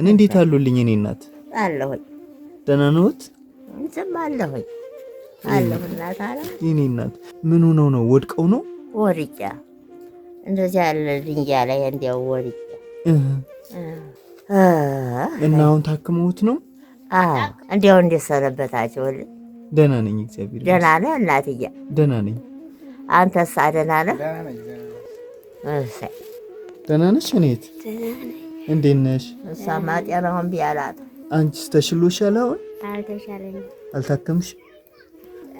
እኔ እንዴት አሉልኝ? እኔ እናት አለሁኝ። ደህና ነዎት? ዝም አለሁኝ አለሁ። እናት አለ የኔ እናት ምን ሆነው ነው? ወድቀው ነው? ወድቄ እንደዚህ ያለ ድንጋይ ላይ እንዲያው ወድቄ እና አሁን ታክመውት ነው? አዎ። እንዲያው እንዴት ሰነበታችሁልኝ? ደህና ነኝ እግዚአብሔር። ደህና ነህ እናትዬ? ደህና ነኝ። አንተስ ደህና ነህ? ደህና ነሽ? እኔት እንዴት ነሽ? እሷማ ጤናውን ቢያላት። አንቺስ ተሽሎሻል? አሁን አልተሻለኝም። አልታከምሽ?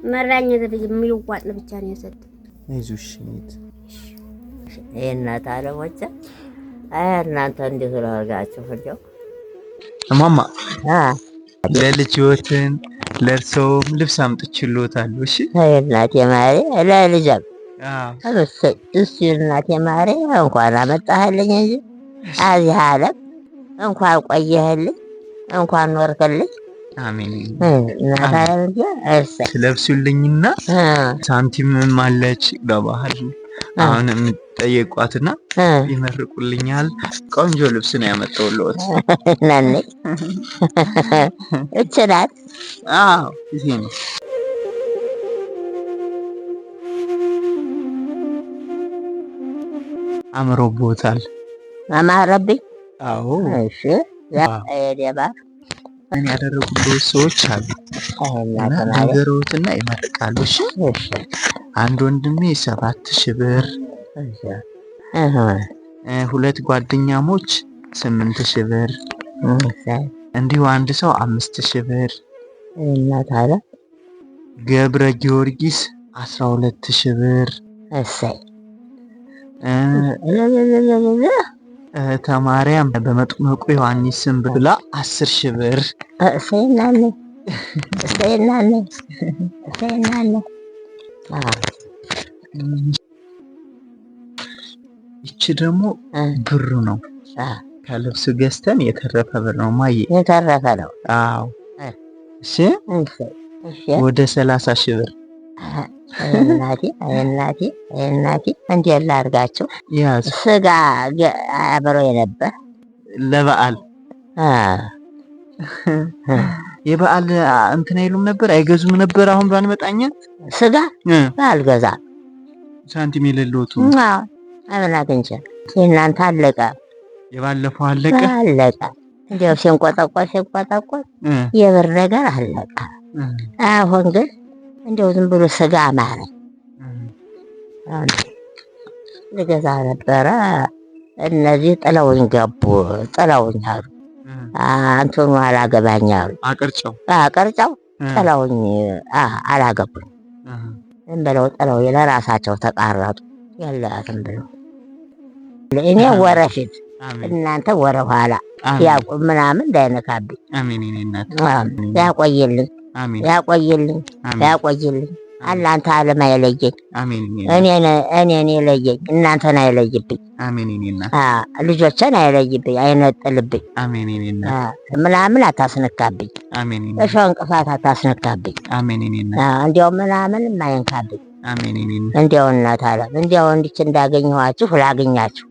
መራኝ የሚዋጥ ብቻ ነው የሰጠኝ። አይዞሽ እኔት። እናት አለሞቼ እናንተ እንዴት ላርጋችሁ? እንደው እማማ ለልጅዎትን ለእርሶም ልብስ አምጥቼልዎታለሁ። እሺ እናቴ ማሬ ለልጅም እሱ እናቴ ማሬ እንኳን አመጣህልኝ እንጂ እዚህ ዓለም እንኳን ቆየህልኝ እንኳን ኖርክልኝ። አሜን። ስለብሱልኝና ሳንቲምም አለች ለባህል አሁን የምጠየቋትና ይመርቁልኛል። ቆንጆ ልብስ ነው ያመጣሁልዎት። ነኔ እችላት። አዎ ይሄ ነው። አምሮብዎታል። አማረብኝ? አዎ። እሺ ያዴባ እኔ ያደረጉልዎት ሰዎች አሉ እና ነገሮትና ይመርቃሉ። እሺ አንድ ወንድሜ 7000 ብር፣ ሁለት ጓደኛሞች 8000 ብር፣ እንዲሁ አንድ ሰው 5000 ብር፣ እናት አለ ገብረ ጊዮርጊስ 12000 ብር፣ እሰይ ተማሪያም በመጥምቁ ዮሐንስ ስም ብላ 10000 ብር። እሰይናለ እሰይናለ እሰይናለ። ይቺ ደግሞ ብሩ ነው። ከልብሱ ገዝተን የተረፈ ብር ነው ማየ፣ የተረፈ ነው። አዎ እሺ። ወደ 30000 ብር። እናቴ እናቴ እንዴት ላድርጋቸው? ያዝ ስጋ አብሮ የነበር ለበዓል የበዓል እንትን አይሉም ነበር፣ አይገዙም ነበር። አሁን ባንመጣኛ ስጋ ባልገዛ ሳንቲም የሌለውቱ አምን አግኝቼ የእናንተ አለቀ፣ የባለፈው አለቀ። እንዲያው ሲንቆጠቆጥ የብር ነገር አለቀ። አሁን ግን እንደው ዝም ብሎ ስጋ አማረኝ። ልገዛ ነበረ፣ እነዚህ ጥለውኝ ገቡ። ጥለውኝ አሉ አንተኑ አላገባኝ አሉ። አቀርጫው ጥለውኝ አላገቡኝ። ዝም ብለው ጥለው ለራሳቸው ተቃረጡ። የላትም ብለው እኔ ወረፊት እናንተ ወረ ኋላ ያቁም ምናምን እንዳይነካብኝ። ያቆይልኝ ያቆይልኝ። አላንተ ዓለም አይለየኝ፣ እኔን የለየኝ እናንተን አይለይብኝ፣ ልጆችን አይለይብኝ፣ አይነጥልብኝ፣ ምናምን አታስነካብኝ፣ እሾህ እንቅፋት አታስነካብኝ፣ እንዲያው ምናምን ማይንካብኝ። እንዲያው እናት ዓለም እንዲያው እንዲች እንዳገኘኋችሁ ላገኛችሁ፣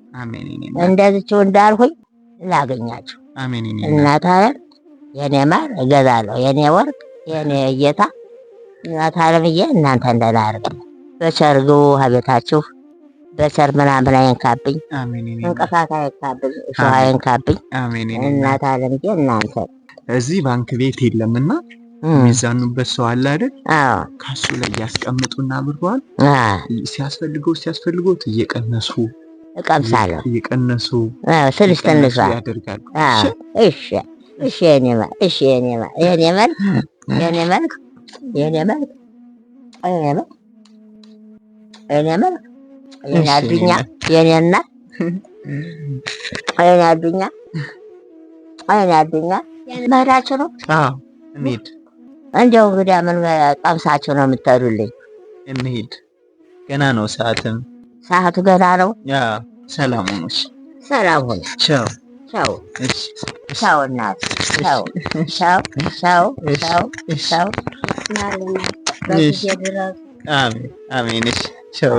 እንደዚችው እንዳልሁኝ ላገኛችሁ። እናት ዓለም የኔ ማር እገዛለሁ፣ የኔ ወርቅ የኔ ጌታ እናት ዓለምዬ እናንተ እንደላርግ በቸር ግቡ ቤታችሁ። በቸር ምናምን አይንካብኝ፣ እንቅፋት አይንካብኝ፣ እሾህ አይንካብኝ። እናት ዓለምዬ እናንተ እዚህ ባንክ ቤት የለምና የሚዛኑበት ሰው አለ አይደል? ካሱ ላይ ያስቀምጡና ብሯል ሲያስፈልገውት እየቀነሱ እቀምሳለሁ፣ እየቀነሱ ስልስ ትንሿ ያደርጋሉ። እሺ የኔ መልክ፣ እሺ የኔ መልክ፣ የኔ መልክ፣ የኔ መልክ፣ የኔ መልክ፣ የኔ መልክ፣ የኔ መልክ፣ የኔ አዱኛ፣ የኔ እናት፣ የኔ አዱኛ፣ የኔ አዱኛ። መሄዳችሁ ነው? አዎ እንሂድ። እንደው እንግዲህ ምን ቀምሳችሁ ነው የምትሄዱልኝ? እንሂድ። ገና ነው ሰዓቱ ገና ነው። ሰላም ሁኑ። ሰላም ሁኑ። ቻው ቻው ቻው እናት ቻው ቻው ቻው ቻው ቻው። ማርያም በዚህ ድረስ አሜን። እሺ ቻው።